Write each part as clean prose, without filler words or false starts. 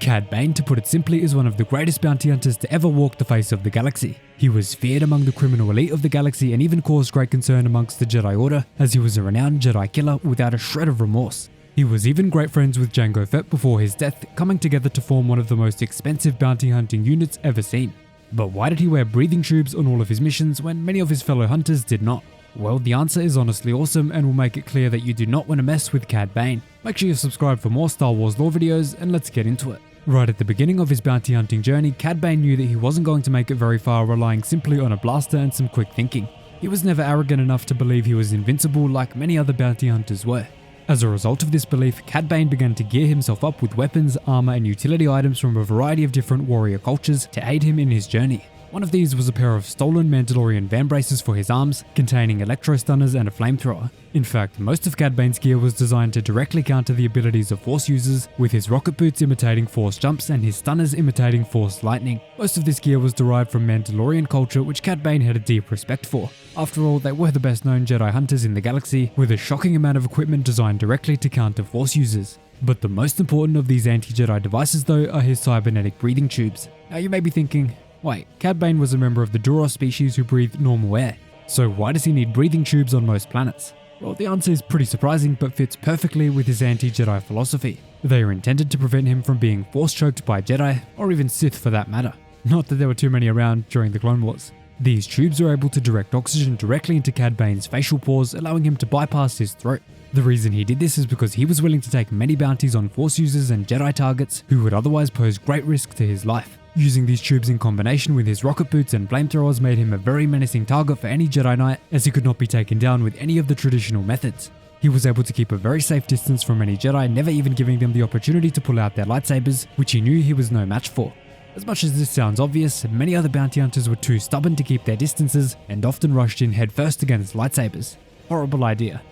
Cad Bane, to put it simply, is one of the greatest bounty hunters to ever walk the face of the galaxy. He was feared among the criminal elite of the galaxy and even caused great concern amongst the Jedi Order, as he was a renowned Jedi killer without a shred of remorse. He was even great friends with Jango Fett before his death, coming together to form one of the most expensive bounty hunting units ever seen. But why did he wear breathing tubes on all of his missions when many of his fellow hunters did not? Well, the answer is honestly awesome and will make it clear that you do not want to mess with Cad Bane. Make sure you subscribe for more Star Wars lore videos, and let's get into it. Right at the beginning of his bounty hunting journey, Cad Bane knew that he wasn't going to make it very far relying simply on a blaster and some quick thinking. He was never arrogant enough to believe he was invincible like many other bounty hunters were. As a result of this belief, Cad Bane began to gear himself up with weapons, armor, and utility items from a variety of different warrior cultures to aid him in his journey. One of these was a pair of stolen Mandalorian van braces for his arms, containing electro stunners and a flamethrower. In fact, most of Cad Bane's gear was designed to directly counter the abilities of Force users, with his rocket boots imitating Force jumps and his stunners imitating Force lightning. Most of this gear was derived from Mandalorian culture, which Cad Bane had a deep respect for. After all, they were the best known Jedi hunters in the galaxy, with a shocking amount of equipment designed directly to counter Force users. But the most important of these anti-Jedi devices though are his cybernetic breathing tubes. Now you may be thinking, wait, Cad Bane was a member of the Duros species who breathed normal air, so why does he need breathing tubes on most planets? Well, the answer is pretty surprising but fits perfectly with his anti-Jedi philosophy. They are intended to prevent him from being force-choked by Jedi, or even Sith for that matter. Not that there were too many around during the Clone Wars. These tubes are able to direct oxygen directly into Cad Bane's facial pores, allowing him to bypass his throat. The reason he did this is because he was willing to take many bounties on Force users and Jedi targets who would otherwise pose great risk to his life. Using these tubes in combination with his rocket boots and flamethrowers made him a very menacing target for any Jedi Knight, as he could not be taken down with any of the traditional methods. He was able to keep a very safe distance from any Jedi, never even giving them the opportunity to pull out their lightsabers, which he knew he was no match for. As much as this sounds obvious, many other bounty hunters were too stubborn to keep their distances and often rushed in headfirst against lightsabers. Horrible idea.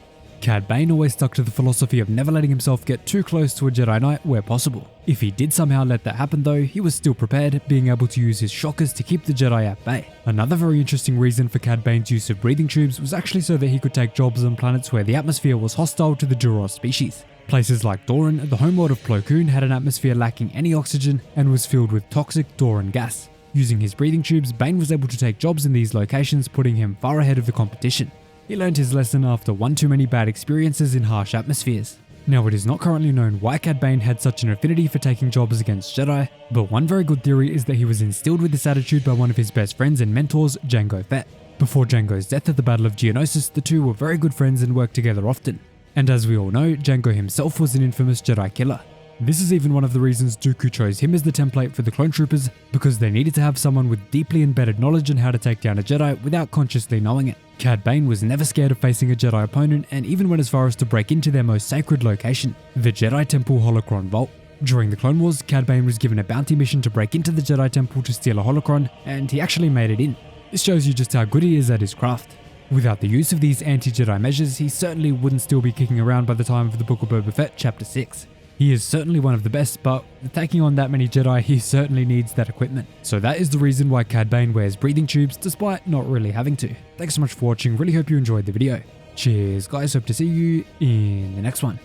Cad Bane always stuck to the philosophy of never letting himself get too close to a Jedi Knight where possible. If he did somehow let that happen though, he was still prepared, being able to use his shockers to keep the Jedi at bay. Another very interesting reason for Cad Bane's use of breathing tubes was actually so that he could take jobs on planets where the atmosphere was hostile to the Duros species. Places like Doran, the homeworld of Plo Koon, had an atmosphere lacking any oxygen and was filled with toxic Doran gas. Using his breathing tubes, Bane was able to take jobs in these locations, putting him far ahead of the competition. He learned his lesson after one too many bad experiences in harsh atmospheres. Now, it is not currently known why Cad Bane had such an affinity for taking jobs against Jedi, but one very good theory is that he was instilled with this attitude by one of his best friends and mentors, Jango Fett. Before Jango's death at the Battle of Geonosis, the two were very good friends and worked together often. And as we all know, Jango himself was an infamous Jedi killer. This is even one of the reasons Dooku chose him as the template for the clone troopers, because they needed to have someone with deeply embedded knowledge on how to take down a Jedi without consciously knowing it. Cad Bane was never scared of facing a Jedi opponent and even went as far as to break into their most sacred location, the Jedi Temple Holocron Vault. During the Clone Wars, Cad Bane was given a bounty mission to break into the Jedi Temple to steal a holocron, and he actually made it in. This shows you just how good he is at his craft. Without the use of these anti-Jedi measures, he certainly wouldn't still be kicking around by the time of the Book of Boba Fett Chapter 6. He is certainly one of the best, but taking on that many Jedi, he certainly needs that equipment. So that is the reason why Cad Bane wears breathing tubes, despite not really having to. Thanks so much for watching, really hope you enjoyed the video. Cheers guys, hope to see you in the next one.